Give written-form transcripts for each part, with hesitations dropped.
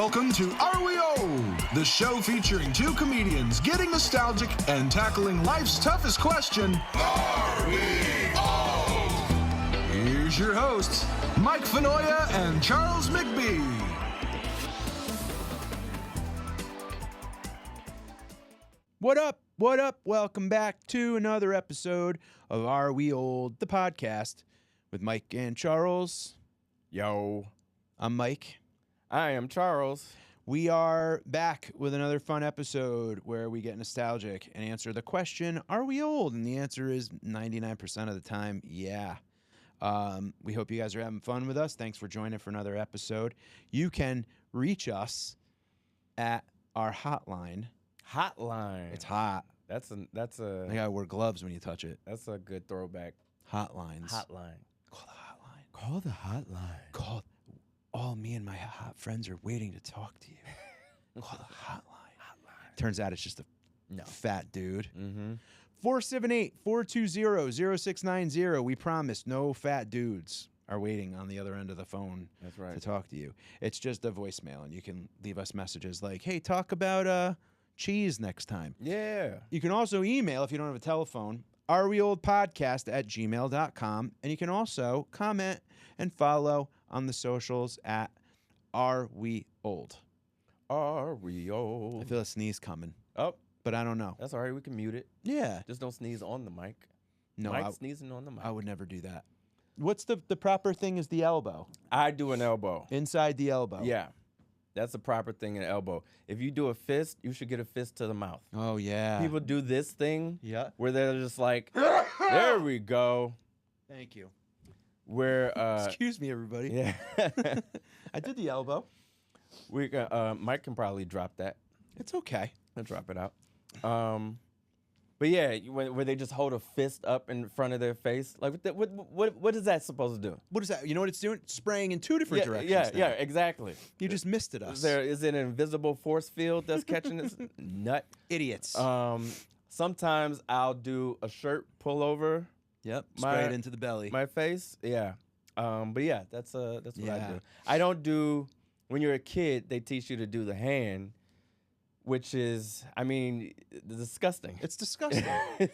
Welcome to Are We Old? The show featuring two comedians getting nostalgic and tackling life's toughest question, Are we old? Here's your hosts, Mike Fenoya and Charles McBee. What up? What up? Welcome back to another episode of Are We Old, the podcast with Mike and Charles. Yo. I'm Mike. I am Charles. We are back with another fun episode where we get nostalgic and answer the question, are we old? And the answer is 99% of the time, yeah. We hope you guys are having fun with us. Thanks for joining for another episode. You can reach us at our hotline. Hotline. It's hot. That's a I gotta wear gloves when you touch it. that's a good throwback. Hotlines. Hotline. Call the hotline. Call the hotline. Call. All me and my hot friends are waiting to talk to you. Call the hotline. Turns out it's just a fat dude. Mm-hmm. 478-420-0690. We promise no fat dudes are waiting on the other end of the phone That's right. to talk to you. It's just a voicemail, and you can leave us messages like, hey, talk about cheese next time. Yeah. You can also email if you don't have a telephone, areweoldpodcast@gmail.com. And you can also comment and follow on the socials at Are We Old. Are we I old? feel a sneeze coming, Oh, but I don't know. that's all right. We can mute it. Yeah. Just don't sneeze on the mic. No, Mike sneezing on the mic. I would never do that. What's the proper thing is the elbow. I do an elbow. Inside the elbow. Yeah. That's the proper thing, an elbow. If you do a fist, you should get a fist to the mouth. Oh, yeah. People do this thing Yeah. where they're just like, there we go. Thank you. Where Excuse me, everybody. yeah. I did the elbow. We Mike can probably drop that. It's okay. I'll drop it out. But yeah, where they just hold a fist up in front of their face, like what is that supposed to do? What is that? You know what it's doing? It's spraying in two different directions. Yeah, now. exactly. You just missed it, us. Is it an invisible force field that's catching this nut? Idiots. Sometimes I'll do a shirt pullover. Yep. Spray it into the belly. My face, yeah. But yeah, that's what I Yeah. do. I don't do. When you're a kid, they teach you to do the hand, which is, I mean, disgusting. It's disgusting.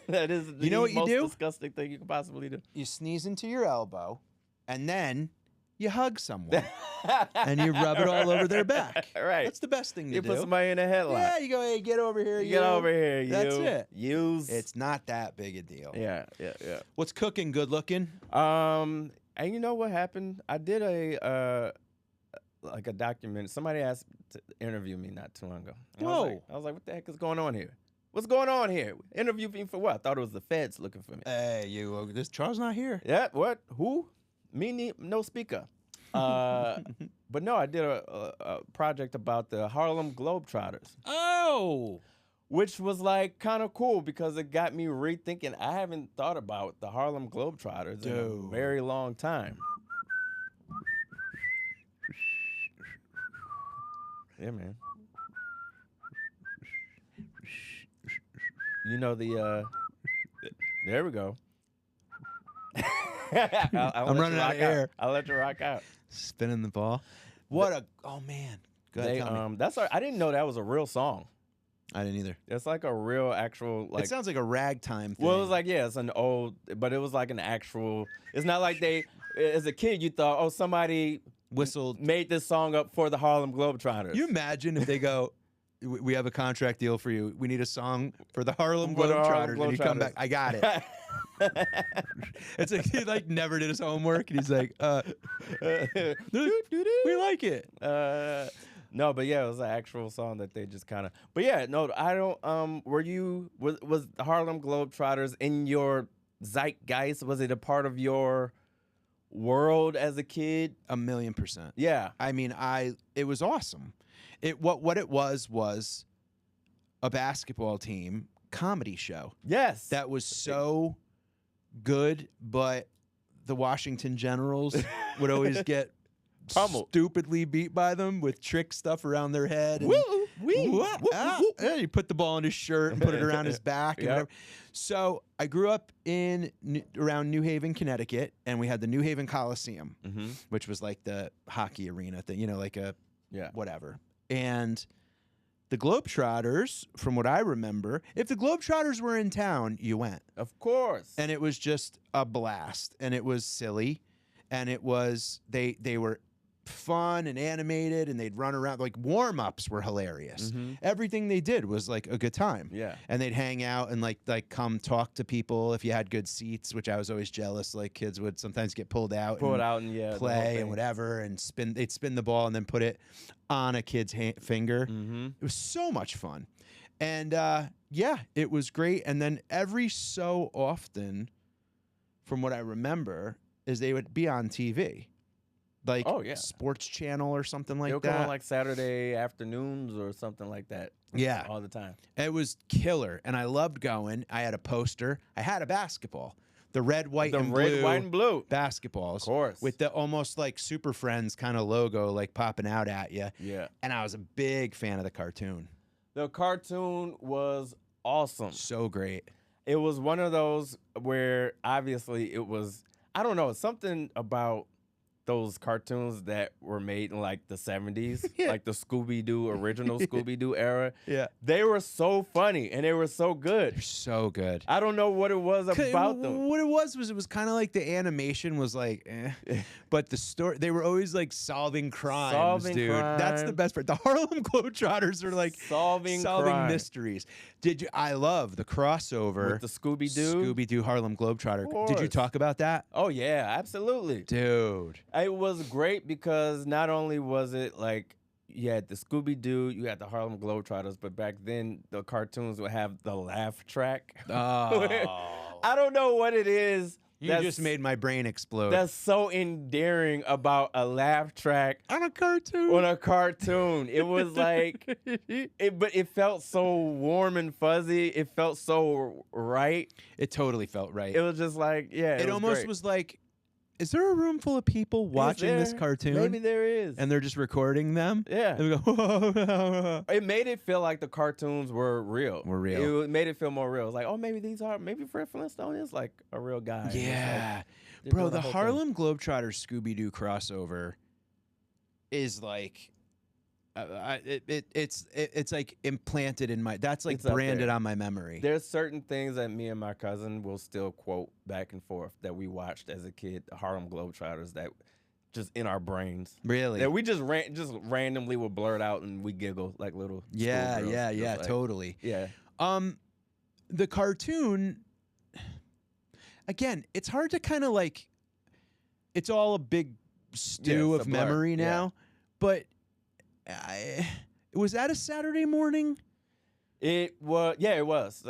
That is the You know what you most do? disgusting thing you could possibly do. You sneeze into your elbow, and then you hug someone, and you rub it all over their back. Right. That's the best thing to You do. put somebody in a headlock. Yeah, you go, hey, get over here. Get over here, you. That's it. Use. It's not that big a deal. Yeah. What's cooking? Good looking? And you know what happened? I did a document. Somebody asked to interview me not too long ago. And Whoa. I was like, what the heck is going on here? What's going on here? Interview me for what? I thought it was the feds looking for me. Hey, this Charles not here. Yeah, what? Who? Me, no speaker. But no, I did a project about the Harlem Globetrotters, Oh. which was like kind of cool because it got me rethinking. I haven't thought about the Harlem Globetrotters in a Dude. very long time. Yeah, man. You know the there we go. I'm running out of air. I'll let you rock out. Spinning the ball. Oh man. Go ahead, tell me. I didn't know that was a real song. I didn't either. It's like a real actual like. It sounds like a ragtime thing. Well, it was like it's an old, but it was like an actual. It's not like they. As a kid, you thought, oh, somebody whistled. made this song up for the Harlem Globetrotters. You imagine if they go, we have a contract deal for you. We need a song for the Harlem For the Globetrotters. Harlem And you come Globetrotters. back, I got it. It's like he like never did his homework, and he's like, we like it. No, but yeah, it was an actual song that they just kind of. But yeah, no, I don't. Was the Harlem Globetrotters in your zeitgeist? Was it a part of your world as a kid? 1,000,000%. Yeah. I mean, it was awesome. What it was a basketball team comedy show. Yes. That was so good, but the Washington Generals would always get Pummeled. stupidly beat by them with trick stuff around their head. And, yeah, you put the ball in his shirt and put it around his back. And Yep. whatever. So I grew up around New Haven, Connecticut, and we had the New Haven Coliseum, Mm-hmm. which was like the hockey arena thing, like a Yeah. whatever. And the Globetrotters, from what I remember, if the Globetrotters were in town, you went. Of course. And it was just a blast. And it was silly. And it was, they were fun and animated, and they'd run around. Like, warm-ups were hilarious. Everything they did was like a good time. Yeah. And they'd hang out and like come talk to people if you had good seats, which I was always jealous. Like, kids would sometimes get pulled out and yeah, play and whatever, and they'd spin the ball and then put it on a kid's finger. It was so much fun. And yeah, it was great. And then every so often, from what I remember, is they would be on TV. Like Sports Channel or something like They'll that. come on like Saturday afternoons or something like that. Yeah. All the time. It was killer. And I loved going. I had a poster. I had a basketball. The red, white, and blue basketballs. Of course. With the almost like Super Friends kind of logo like popping out at you. Yeah. And I was a big fan of the cartoon. The cartoon was awesome. So great. It was one of those where obviously it was, I don't know, something about those cartoons that were made in like the 70s, like the Scooby-Doo, original Scooby-Doo era. Yeah. They were so funny and they were so good. They're so good. I don't know what it was about them. What it was kind of like the animation was like, but the story, they were always like solving crimes, dude. That's the best part. The Harlem Globetrotters are like solving mysteries. I love the crossover with the Scooby-Doo Harlem Globetrotter. Did you talk about that? Oh yeah, absolutely, dude. It was great because not only was it like you had the Scooby-Doo, you had the Harlem Globetrotters, but back then the cartoons would have the laugh track. Oh. I don't know what it is. You just made my brain explode. That's so endearing about a laugh track on a cartoon. It was like, but it felt so warm and fuzzy. It felt so right. It totally felt right. It was just like, yeah. It almost was like, is there a room full of people watching this cartoon? Maybe there is. And they're just recording them? Yeah. And we go, it made it feel like the cartoons were real. It made it feel more real. It was like, oh, maybe Fred Flintstone is like a real guy. Yeah. Like, bro, the Harlem Globetrotters Scooby-Doo crossover is like, it's like implanted in my, that's like branded on my memory. There's certain things that me and my cousin will still quote back and forth that we watched as a kid, the Harlem Globetrotters, that just in our brains. Really? That we just randomly would blurt out and we giggle like little like, totally. Yeah. The cartoon, again, it's hard to kind of like, it's all a big stew of memory now, but was that a Saturday morning? It was. Yeah, it was.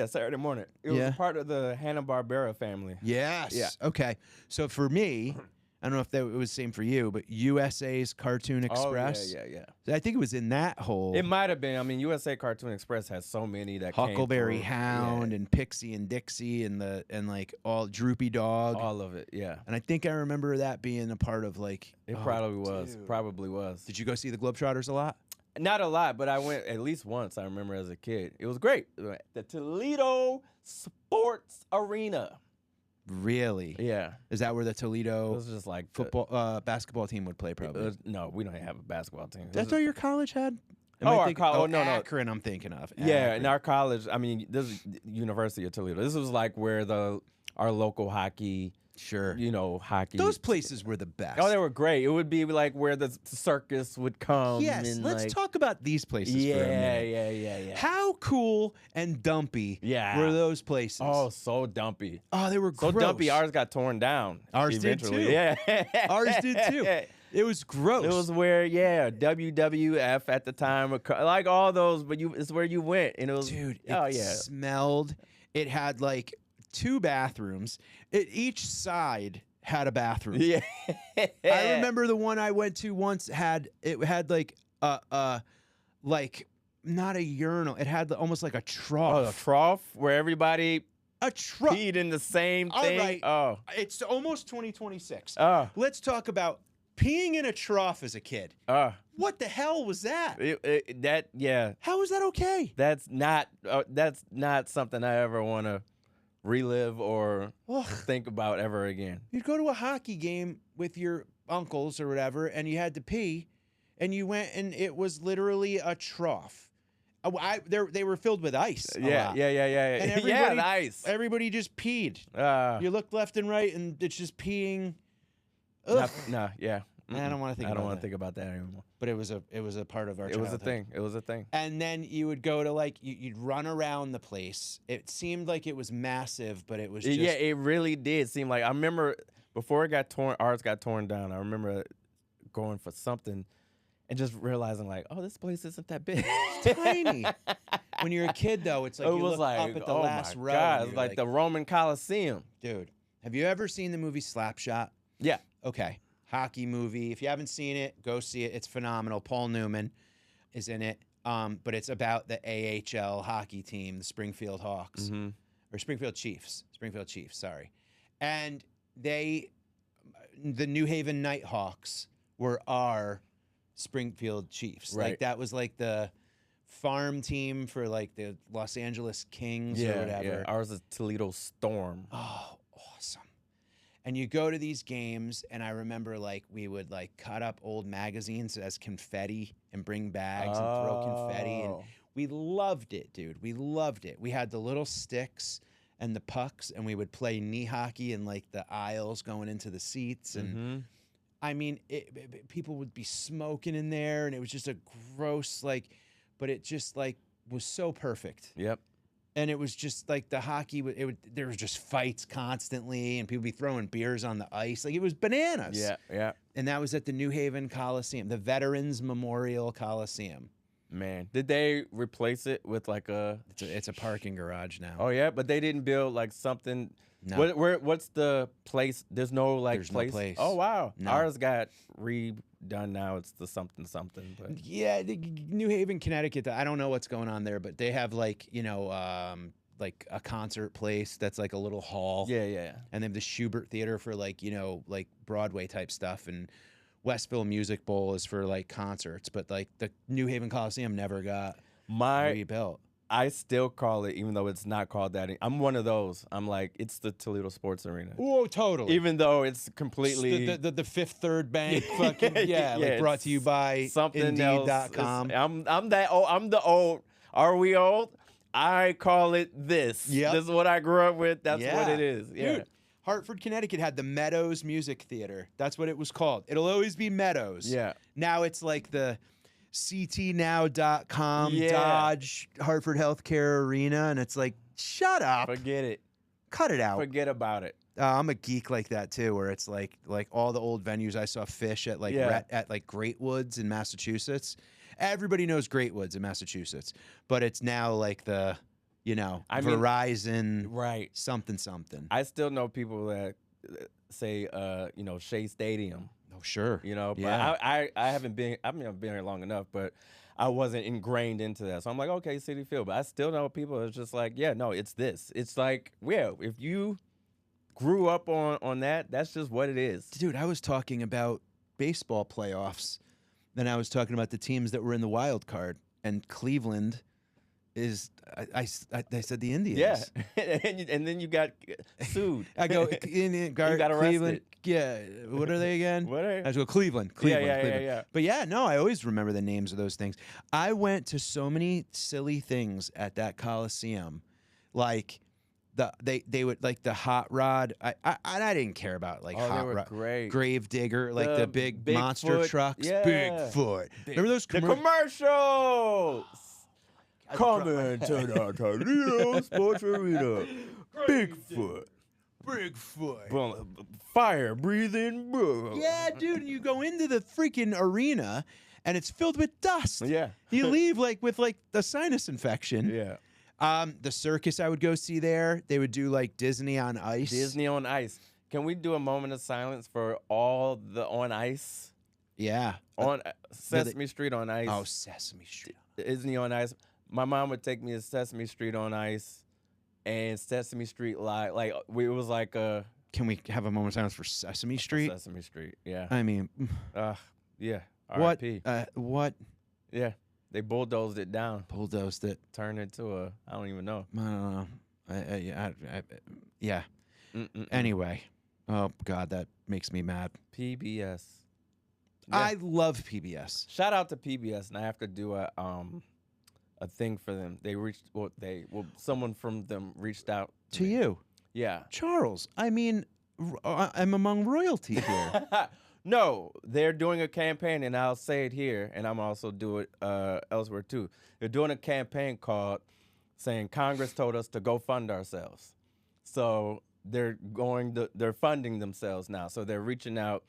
Saturday morning. It was part of the Hanna-Barbera family. Yes. Yeah. Okay. So for me, I don't know if it was the same for you, but USA's Cartoon Express. Oh, yeah. I think it was in that whole. It might have been. I mean, USA Cartoon Express has so many that Huckleberry Hound and Pixie and Dixie and like all Droopy Dog. All of it, yeah. And I think I remember that being a part of like. It probably was. Dude. Probably was. Did you go see the Globetrotters a lot? Not a lot, but I went at least once. I remember as a kid. It was great. The Toledo Sports Arena. Really? Yeah. Is that where the Toledo it was just like football basketball team would play? Probably. No, we don't have a basketball team. That's what your college had. Our college. No, Akron. I'm thinking of. Yeah, in our college. I mean, this is University of Toledo. This was like where our local hockey. Sure. Hockey. Those places were the best. Oh, they were great. It would be like where the circus would come. Yes, and let's talk about these places for a minute. Yeah. How cool and dumpy were those places? Oh, so dumpy. Oh, they were so gross. dumpy. Ours got torn down. Ours eventually. did too. Yeah. Ours did too. It was gross. It was where, WWF at the time, like all those, but it's where you went. And it was, dude, it smelled. It had like 2 bathrooms. Each side had a bathroom. Yeah. I remember the one I went to once had like like not a urinal. It had almost like a trough. Oh, a trough where everybody trough peed in the same thing. All right. Oh. It's almost 2026. Oh. Let's talk about peeing in a trough as a kid. What the hell was that? How was that okay? That's not something I ever want to relive or think about ever again. You'd go to a hockey game with your uncles or whatever, and you had to pee, and you went and it was literally a trough. They were filled with ice. a lot. Yeah. And Yeah, everybody, the ice. everybody just peed. You looked left and right, and it's just peeing. Ugh. Yeah. I don't want to think. I don't want want to think about that anymore. But it was a part of our. It was a childhood. thing. It was a thing. And then you would go to like you'd run around the place. It seemed like it was massive, but it was just Yeah, it really did seem like. I remember before ours got torn down. I remember going for something and just realizing like, oh, this place isn't that big. It's tiny. When you're a kid, though, it's like it you was look like, up at the oh last my row. God, and it's you're like the Roman Coliseum. dude. Have you ever seen the movie Slapshot? Yeah. Okay, hockey movie. If you haven't seen it, go see it. It's phenomenal. Paul Newman is in it. But it's about the AHL hockey team, the Springfield Hawks, or Springfield Chiefs. Springfield Chiefs, sorry. And the New Haven Nighthawks were our Springfield Chiefs. Right. Like that was like the farm team for like the Los Angeles Kings or whatever. Yeah. Ours is Toledo Storm. Oh, awesome. And you go to these games, and I remember like we would like cut up old magazines as confetti and bring bags and throw confetti. And we loved it, dude. We loved it. We had the little sticks and the pucks, and we would play knee hockey in like the aisles going into the seats. And I mean, people would be smoking in there, and it was just a gross, like, but it just like was so perfect. Yep. And it was just like the hockey, there was just fights constantly, and people be throwing beers on the ice. Like it was bananas. Yeah. And that was at the New Haven Coliseum, the Veterans Memorial Coliseum. Man, did they replace it with like a? It's a parking garage now. Oh yeah, but they didn't build like something. No. What's the place? There's no like There's place. no place. Oh wow, No. ours got redone now. It's the something. But Yeah, New Haven, Connecticut. I don't know what's going on there, but they have like like a concert place that's like a little hall. yeah. And they have the Schubert Theater for like like Broadway type stuff, and Westville Music Bowl is for like concerts. But like the New Haven Coliseum never got rebuilt. I still call it, even though it's not called that. I'm one of those. I'm like, it's the Toledo Sports Arena. Oh, totally. Even though it's completely the Fifth Third Bank, fucking like brought to you by something Indeed.com. else. I'm the old. Are we old? I call it this. Yep. This is what I grew up with. That's what it is. Yeah. Dude, Hartford, Connecticut had the Meadows Music Theater. That's what it was called. It'll always be Meadows. Yeah. Now it's like the ctnow.com Yeah. Dodge Hartford Healthcare Arena, and it's like, shut up. Forget it. Cut it out. Forget about it. I'm a geek like that too, where it's like all the old venues I saw Fish at like at like Great Woods in Massachusetts. Everybody knows Great Woods in Massachusetts, but it's now like the Verizon Right. something. I still know people that say Shea Stadium. Oh sure. But Yeah. I haven't been here long enough, but I wasn't ingrained into that. So I'm like, okay, Citi Field. But I still know people that's just like, yeah, no, it's this. It's like, if you grew up on that, that's just what it is. Dude, I was talking about baseball playoffs. Then I was talking about the teams that were in the wild card, and Cleveland is I said the Indians. Yeah, and then you got sued. I go Indian guard, got Cleveland. arrested. Yeah, what are they again? What are- I just go Cleveland. Yeah. But yeah, no, I always remember the names of those things. I went to so many silly things at that Coliseum, like they would like the hot rod. I didn't care about like Oh, they hot were rod, great. grave digger, like the big monster Bigfoot. trucks, Yeah. Bigfoot. Remember those The commercials? commercials. Coming to the Toledo Sports Arena. Bigfoot. Fire breathing. Yeah, dude, and you go into the freaking arena, and it's filled with dust. Yeah. You leave with a sinus infection. Yeah. The circus I would go see there, they would do like Disney on Ice. Disney on Ice. Can we do a moment of silence for all the on ice? Yeah. On Sesame Street on Ice. Oh, Sesame Street. Disney on Ice. My mom would take me to Sesame Street on Ice and Sesame Street Live. Like, it was like a... Can we have a moment of silence for Sesame Street? Sesame Street, yeah. I mean, Yeah. what? R.I.P. What? Yeah. They bulldozed it down. Bulldozed it. Turned into a... I don't even know. I don't know. Yeah. Mm-mm-mm. Anyway. Oh, God, that makes me mad. PBS. Yeah. I love PBS. Shout out to PBS, and I have to do a thing for them. They reached someone from them reached out To me. you, Yeah. Charles. I mean, I'm among royalty here. No, they're doing a campaign, and I'll say it here, and I'm also do it elsewhere too. They're doing a campaign called saying Congress told us to go fund ourselves. So they're funding themselves now. So they're reaching out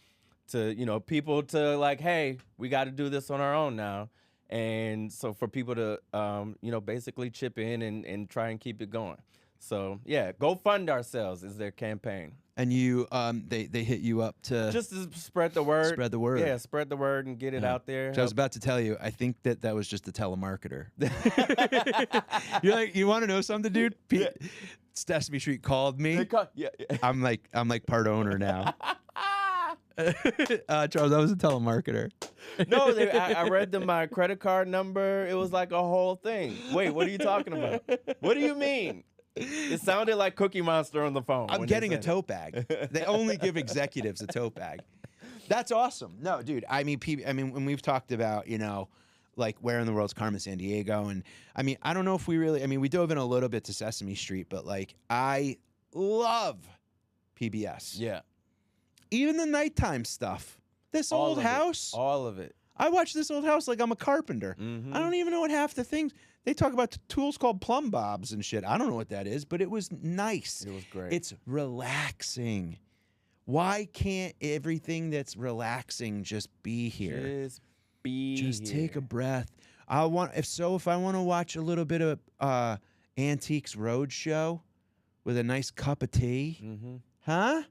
to, people to like, hey, we got to do this on our own now. And so for people to, basically chip in and try and keep it going. So yeah, go fund ourselves is their campaign. And you, they hit you up to Just to spread the word. Spread the word. Yeah, spread the word and get it out there. So I was about to tell you, I think that was just a telemarketer. You're like, you want to know something, dude? Sesame Street called me. Yeah. I'm like part owner now. Charles, I was a telemarketer. No, I read them my credit card number. It was like a whole thing. Wait, what are you talking about? What do you mean? It sounded like Cookie Monster on the phone. I'm getting a tote bag. They only give executives a tote bag. That's awesome. No, dude. I mean, when we've talked about, like where in the world's Carmen Sandiego, and I mean, I don't know if we really. I mean, we dove in a little bit to Sesame Street, but like, I love PBS. Yeah. Even the nighttime stuff. This All old of it. house. All of it. I watch this old house like I'm a carpenter. Mhm. I don't even know what half the things. They talk about tools called plumb bobs and shit. I don't know what that is, but it was nice. It was great. It's relaxing. Why can't everything that's relaxing just be here? Just take a breath. If I want to watch a little bit of Antiques Roadshow with a nice cup of tea, huh?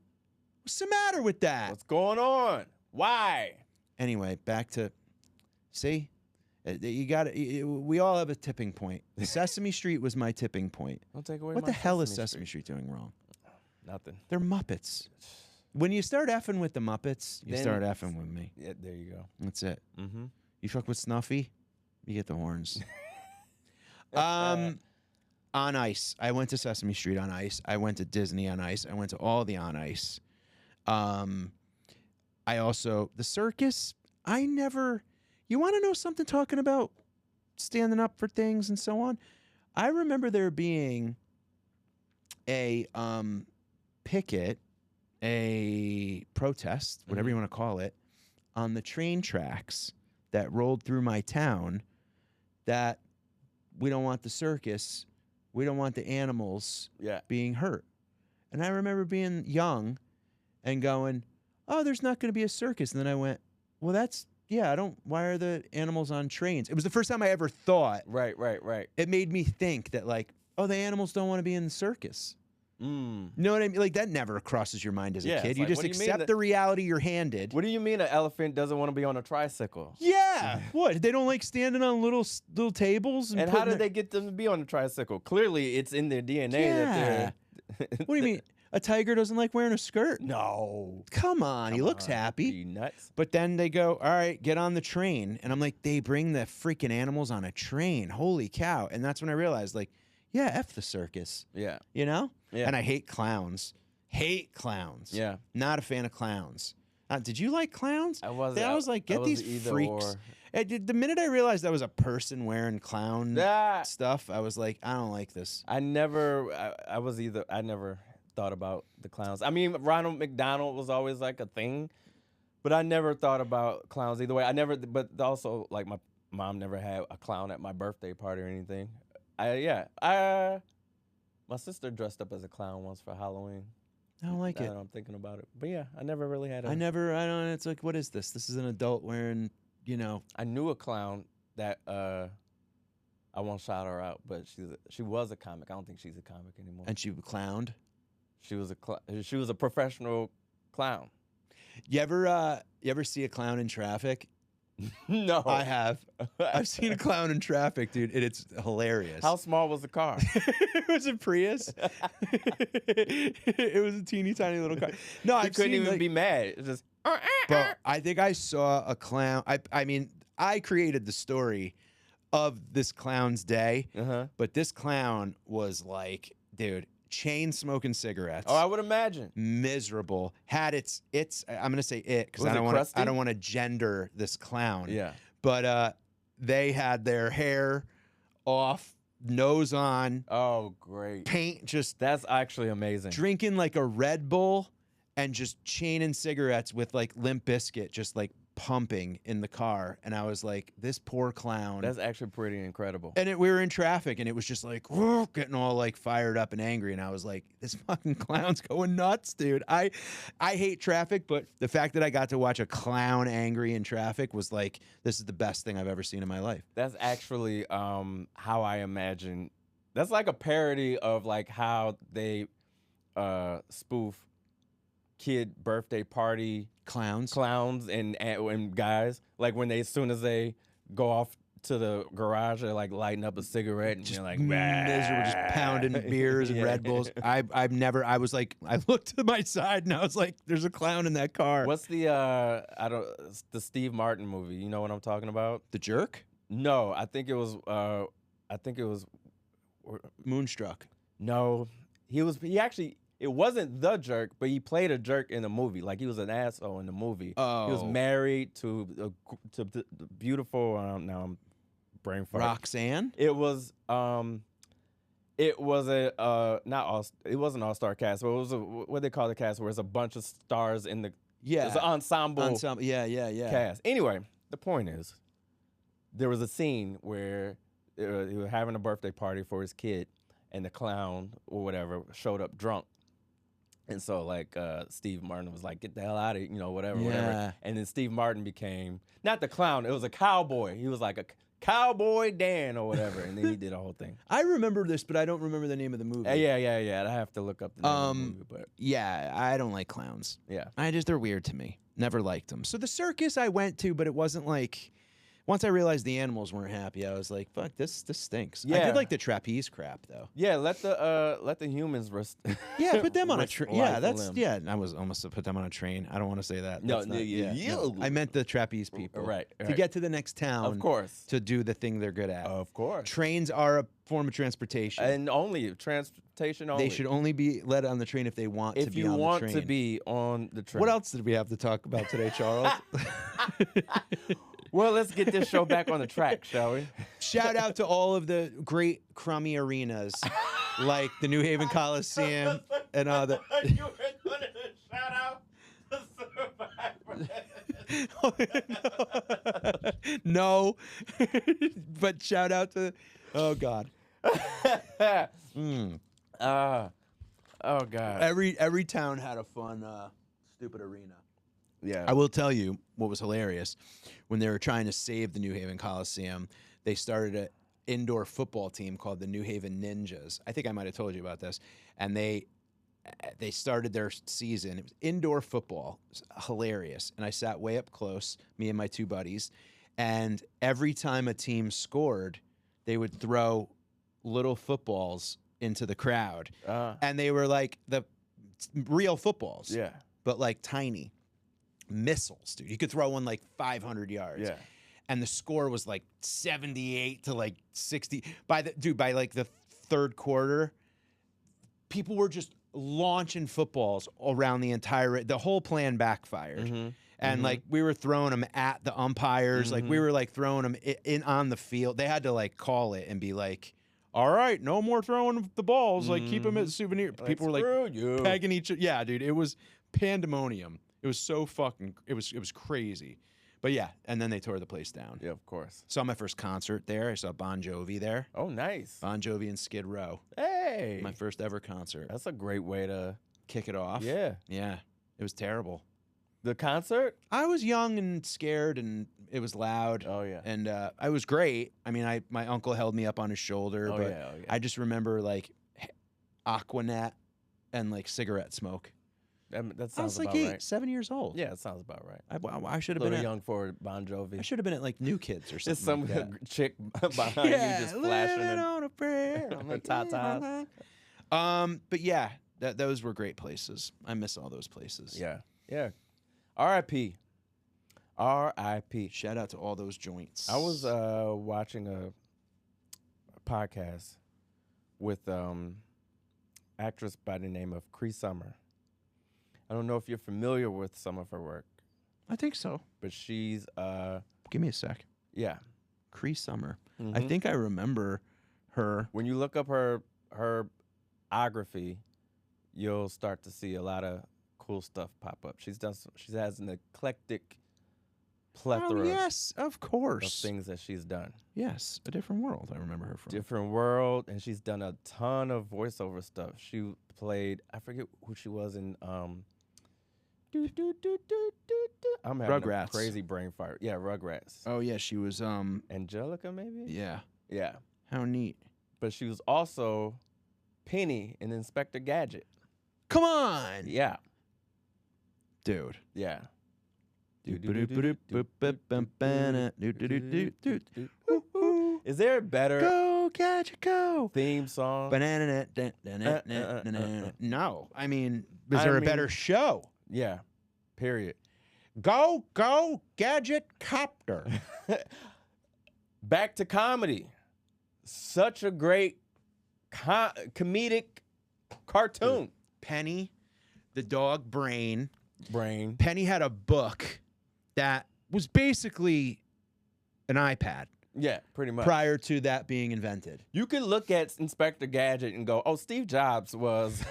What's the matter with that? What's going on? Why? Anyway, back to, see, you got it. We all have a tipping point. Sesame Street was my tipping point. Don't take away What my the hell is Sesame Sesame Street doing wrong? Nothing. They're Muppets. When you start effing with the Muppets, you Then start effing with me. Yeah, there you go. That's it. Mm-hmm. You fuck with Snuffy, you get the horns. On ice. I went to Sesame Street on ice. I went to Disney on ice. I went to all the on ice. I also, the circus, you want to know something talking about standing up for things and so on? I remember there being a picket, a protest, whatever you want to call it, on the train tracks that rolled through my town that we don't want the circus, we don't want the animals being hurt. And I remember being young and going, oh, there's not going to be a circus. And then I went, well, why are the animals on trains? It was the first time I ever thought. Right. It made me think that like, oh, the animals don't want to be in the circus. You know what I mean? Like that never crosses your mind as a kid. You just accept the reality you're handed. What do you mean an elephant doesn't want to be on a tricycle? Yeah. What? They don't like standing on little tables? And how did they get them to be on a tricycle? Clearly, it's in their DNA that they're... What do you mean? A tiger doesn't like wearing a skirt? No. Come on. He looks happy. Are you nuts? But then they go, all right, get on the train. And I'm like, they bring the freaking animals on a train. Holy cow. And that's when I realized, like, yeah, F the circus. Yeah. You know? Yeah. And I hate clowns. Hate clowns. Yeah. Not a fan of clowns. Did you like clowns? I wasn't. I was like, get these freaks. The minute I realized I was a person wearing clown stuff, I was like, I don't like this. I never thought about the clowns. I mean, Ronald McDonald was always like a thing, but I never thought about clowns either way. But also like my mom never had a clown at my birthday party or anything. My sister dressed up as a clown once for Halloween. I don't like it. I'm thinking about it. But yeah, I never really had I don't, it's like, what is this? This is an adult wearing, I knew a clown that, I won't shout her out, but she was a comic. I don't think she's a comic anymore. And she clowned? She was a professional clown. You ever see a clown in traffic? No. I have. I've seen a clown in traffic, dude, and it's hilarious. How small was the car? It was a Prius. It was a teeny tiny little car. No, I couldn't even be mad. It's just. But I think I saw a clown. I mean, I created the story of this clown's day, but this clown was like, dude, chain smoking cigarettes. Oh, I would imagine. Miserable. Had its I'm gonna say it because Was I it don't want crusty? I don't want to gender this clown. Yeah. But they had their hair off, nose on, Oh, great. paint just That's actually amazing. drinking like a Red Bull and just chaining cigarettes with like Limp Bizkit just like pumping in the car. And I was like, this poor clown. That's actually pretty incredible. And we were in traffic, and it was just like getting all like fired up and angry. And I was like, "This fucking clown's going nuts, dude." I hate traffic, but the fact that I got to watch a clown angry in traffic was like, this is the best thing I've ever seen in my life. That's actually how I imagine. That's like a parody of like how they spoof kid birthday party Clowns. and guys, like when they, as soon as they go off to the garage, they're like lighting up a cigarette and you're like Miserable, just pounding beers and Yeah. Red Bulls. I was like, I looked to my side and I was like, there's a clown in that car. What's the the Steve Martin movie? You know what I'm talking about? The Jerk? No, I think it was Moonstruck. no. He actually, it wasn't the jerk, but he played a jerk in the movie. Like he was an asshole in the movie. Oh. He was married to the beautiful. Now I'm brain fart. Roxanne? It was it was a not all. It wasn't all-star cast, but it was what they call the cast, where it's a bunch of stars in the it's an ensemble Yeah. cast. Anyway, the point is, there was a scene where he was having a birthday party for his kid, and the clown or whatever showed up drunk. And so, like, Steve Martin was like, "Get the hell out of here," whatever. And then Steve Martin became not the clown; it was a cowboy. He was like a Cowboy Dan or whatever, and then he did a whole thing. I remember this, but I don't remember the name of the movie. Yeah. I have to look up the name of the movie, but Yeah, I don't like clowns. yeah. They're weird to me. Never liked them. So the circus I went to, but it wasn't like. Once I realized the animals weren't happy, I was like, "Fuck, this stinks." I Yeah. did like the trapeze crap though. Yeah, let the humans rest. Yeah, put them on a risk train. life Yeah, and that's limb. yeah. I was almost to put them on a train. I don't want to say that. No, That's not- no, no. I meant the trapeze people. Right, To right. get to the next town. Of course. To do the thing they're good at. Of course. Trains are a form of transportation. And only transportation only. They should only be let on the train if they want to if be you on want the train. to be on the train. What else did we have to talk about today, Charles? Well, let's get this show back on the track, shall we? Shout out to all of the great crummy arenas, like the New Haven Coliseum and all the. You were going to shout out the Survivor. No, but shout out to. Oh God. Oh God. Every town had a fun, stupid arena. Yeah. I will tell you what was hilarious. When they were trying to save the New Haven Coliseum, they started an indoor football team called the New Haven Ninjas. I think I might have told you about this. And they started their season. It was indoor football. It was hilarious. And I sat way up close, me and my two buddies. And every time a team scored, they would throw little footballs into the crowd. And they were like the real footballs. Yeah. But like tiny. Missiles, dude. You could throw one like 500 yards. Yeah. And the score was like 78 to like 60. By like the third quarter, people were just launching footballs around the whole plan backfired. And like we were throwing them at the umpires, like we were like throwing them in on the field. They had to like call it and be like, "All right, no more throwing the balls. Like keep them as souvenir." People were like pegging each other. Yeah, dude, it was pandemonium. It was so fucking. It was crazy, but yeah. And then they tore the place down. Yeah, of course. Saw my first concert there. I saw Bon Jovi there. Oh, nice. Bon Jovi and Skid Row. Hey. My first ever concert. That's a great way to Kick it off. Yeah. Yeah. It was terrible. The concert? I was young and scared, and it was loud. Oh yeah. And I was great. I mean, my uncle held me up on his shoulder, Oh, but yeah, oh, yeah. I just remember like Aquanet and like cigarette smoke. That I sounds was like about right. 7 years old. Yeah, it sounds about right. I should A have little been at, young for Bon Jovi. I should have been at like New Kids or something. It's some like that. chick behind you just flashing living and on a prayer. I'm like, tatas. But yeah, those were great places. I miss all those places. Yeah. Yeah. R.I.P. R.I.P. Shout out to all those joints. I was watching a podcast with actress by the name of Cree Summer. I don't know if you're familiar with some of her work, I think so. but she's Give me a sec. yeah. Cree Summer. I Mhm. think I remember her. When you look up her biography, you'll start to see a lot of cool stuff pop up. She has an eclectic plethora Oh, yes, of of course. things that she's done. Yes, A Different World. I remember her from. Different world, and she's done a ton of voiceover stuff. She played, I forget who she was in I'm having Rugrats. a crazy brain fire. Yeah, Rugrats. Oh yeah, she was. Angelica, maybe? Yeah. Yeah. How neat. But she was also Penny in Inspector Gadget. Come on, Yeah. dude. Yeah. Is there a better Go Gadget, go. theme song? No, I mean, is there a better show? Yeah. Period. Go Gadget Copter. Back to comedy. Such a great comedic cartoon. Penny, the dog brain. Brain. Penny had a book that was basically an iPad Yeah, pretty much. prior to that being invented. You can look at Inspector Gadget and go, oh, Steve Jobs was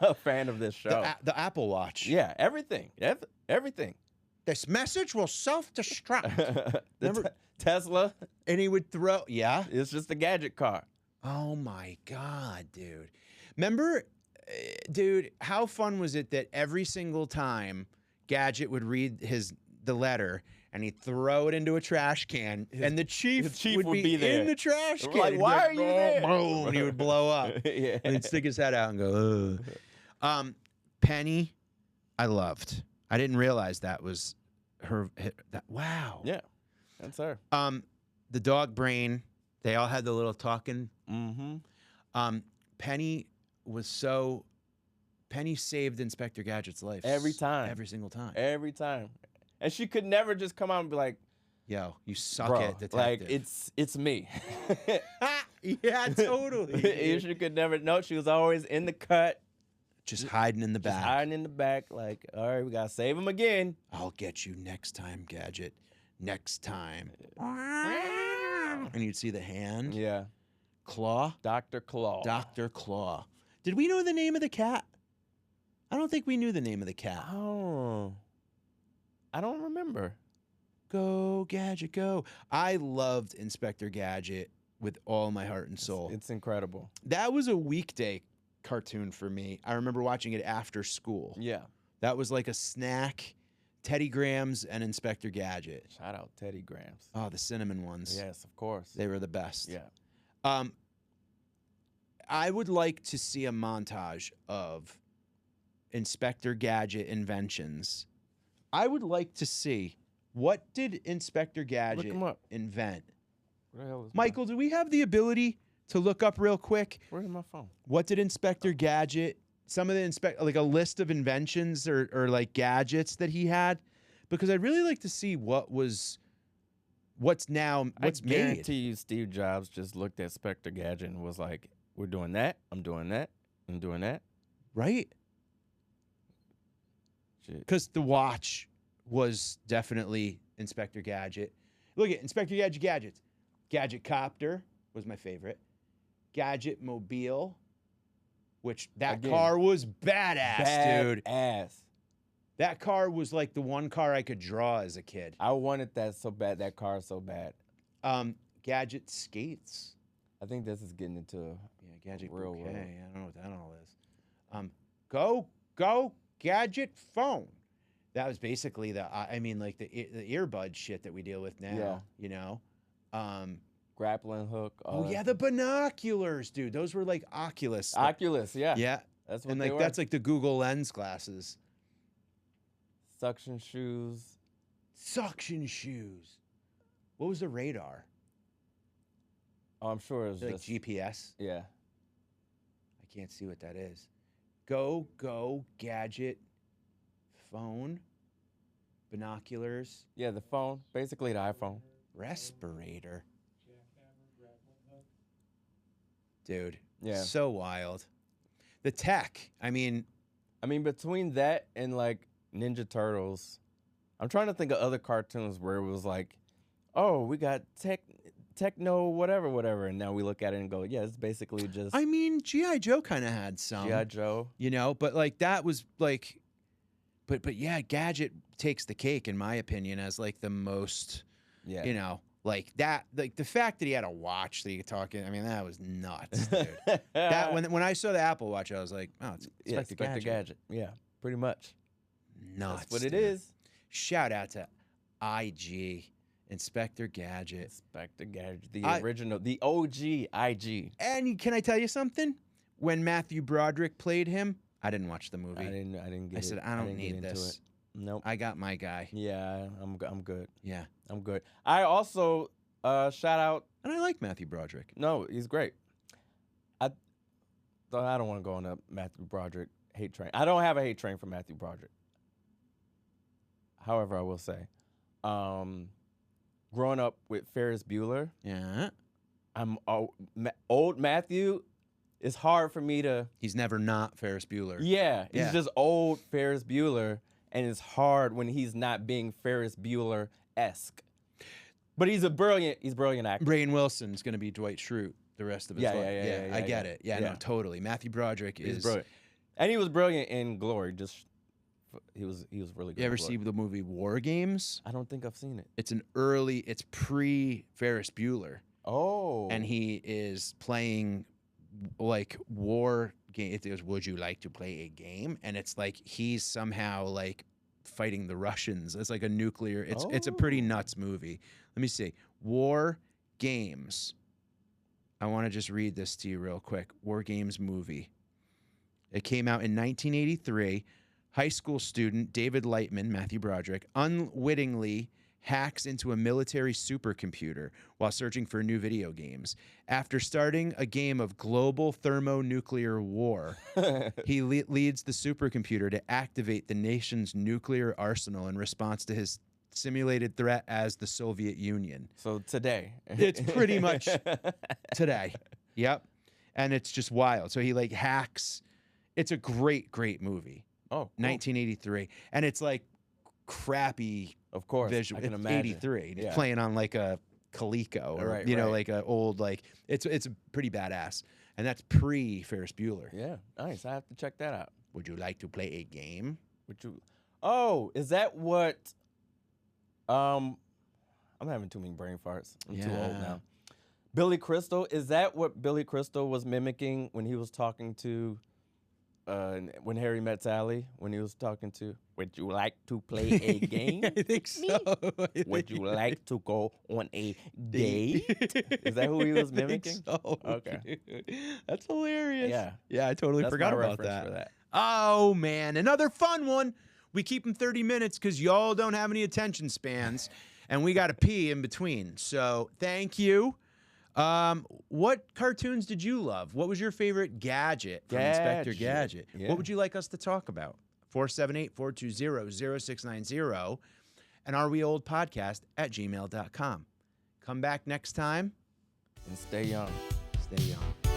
a fan of this show. The Apple Watch. Yeah, everything. Everything. This message will self-destruct. Remember- Tesla, And he would throw, yeah. it's just a gadget car. Oh my God, dude. Remember, dude, how fun was it that every single time Gadget would read the letter and he'd throw it into a trash can and the chief would be there. in the trash We're can. like, He'd be why are you there? Boom, and he would blow up. Yeah. And he'd stick his head out and go, ugh. Penny, I loved. I didn't realize that was her. Wow. Yeah, that's her. The dog brain, they all had the little talking. Mm-hmm. Penny saved Inspector Gadget's life. Every time. Every single time. Every time. And she could never just come out and be like, Yo, you suck bro, at detective. like, it's me. Yeah, totally. She could never, no, she was always in the cut. Just hiding in the Just back. hiding in the back, like, all right, we gotta save him again. I'll get you next time, Gadget. Next time. And you'd see the hand. Yeah. Claw. Dr. Claw. Dr. Claw. Did we know the name of the cat? I don't think we knew the name of the cat. Oh. I don't remember. Go, Gadget, go. I loved Inspector Gadget with all my heart and soul. It's incredible. That was a weekday cartoon for me. I remember watching it after school. Yeah. That was like a snack. Teddy Grahams and Inspector Gadget. Shout out Teddy Grahams. Oh, the cinnamon ones. Yes, of course. They were the best. Yeah. I would like to see a montage of Inspector Gadget inventions. I would like to see, what did Inspector Gadget Look him up. invent? Where the hell is Michael, do we have the ability to look up real quick? Where's my phone? What did Inspector Gadget, some of the like a list of inventions or like gadgets that he had? Because I'd really like to see what's I made. guarantee you Steve Jobs just looked at Inspector Gadget and was like, we're doing that, I'm doing that, I'm doing that. Right? Shit. Because the watch was definitely Inspector Gadget. Look at Inspector Gadget gadgets. Gadget Copter was my favorite. Gadget Mobile, which that Again, car was badass, dude. Ass. That car was like the one car I could draw as a kid. I wanted that so bad, that car so bad. Gadget Skates. I think this is getting into Yeah, Gadget real Bouquet. world. I don't know what that all is. Go Gadget Phone. That was basically the earbud shit that we deal with now. Yeah. You know. grappling hook. Oh yeah, the binoculars, dude. Those were like Oculus. Oculus, yeah. Yeah. That's what And they like were. that's like the Google Lens glasses. Suction shoes. Suction shoes. What was the radar? Oh, I'm sure it was Like just GPS. yeah. I can't see what that is. Go Gadget Phone. Binoculars. Yeah, the phone, basically the iPhone. Respirator. Dude. Yeah. So wild. the tech. I mean, between that and like Ninja Turtles, I'm trying to think of other cartoons where it was like, oh, we got techno, whatever, and now we look at it and go, yeah, it's basically just. I mean, G.I. Joe kind of had some. G.I. Joe. You know, but like that was like, but yeah, Gadget takes the cake in my opinion as like the most. Yeah. You know, like that, like the fact that he had a watch that he could talk in. I mean, that was nuts, dude. That when I saw the Apple Watch, I was like, oh, it's Inspector Gadget. Yeah, pretty much. Nuts. That's what it dude. is. Shout out to IG. Inspector Gadget. Inspector Gadget, the original, the OG IG. And can I tell you something? When Matthew Broderick played him, I didn't watch the movie. I didn't get. I said I don't need this. Nope. I got my guy. Yeah, I'm good. Yeah, I'm good. I also shout out. and I like Matthew Broderick. No, he's great. I don't want to go on a Matthew Broderick hate train. I don't have a hate train for Matthew Broderick. However, I will say, growing up with Ferris Bueller, Yeah, old Matthew. It's hard for me to. he's never not Ferris Bueller. Yeah, he's Yeah. just old Ferris Bueller, and it's hard when he's not being Ferris Bueller-esque. But he's brilliant actor. Rainn Wilson's going to be Dwight Schrute the rest of his life. Yeah, I get it. Yeah, yeah. no, totally. Matthew Broderick He's is brilliant, and he was brilliant in Glory. Just he was really good. You ever in Glory. see the movie War Games? I don't think I've seen it. It's pre Ferris Bueller, Oh, and he is playing like war game. It is, would you like to play a game? And it's like he's somehow like fighting the Russians. It's like a nuclear. It's a pretty nuts movie. Let me see. War Games. I want to just read this to you real quick. War Games movie. It came out in 1983. High school student David Lightman, Matthew Broderick, unwittingly hacks into a military supercomputer while searching for new video games. After starting a game of global thermonuclear war, he leads the supercomputer to activate the nation's nuclear arsenal in response to his simulated threat as the Soviet Union. So today. It's pretty much today. Yep. And it's just wild. So he like hacks. It's a great, great movie. Oh, cool. 1983. And it's like crappy Of course. visual. I can It's imagine. 83. He's Yeah. playing on like a Coleco or, Right, you know, right. like a old, like, it's pretty badass. And that's pre Ferris Bueller. Yeah, nice. I have to check that out. Would you like to play a game? Would you? Oh, is that what? I'm having too many brain farts. I'm too old Yeah. now. Billy Crystal, is that what Billy Crystal was mimicking when he was talking to, when Harry met Sally? When he was talking to, would you like to play a game? I think so. Would you like to go on a date? Is that who he was I think mimicking? so, Okay. dude. That's hilarious. Yeah. Yeah, I totally That's forgot my about reference that. for that. Oh, man. Another fun one. We keep them 30 minutes because y'all don't have any attention spans, and we got to pee in between. So thank you. What cartoons did you love? What was your favorite gadget from Inspector Gadget? Yeah. What would you like us to talk about? 478-420-0690 and areweoldpodcast@gmail.com. Come back next time. And stay young. Stay young.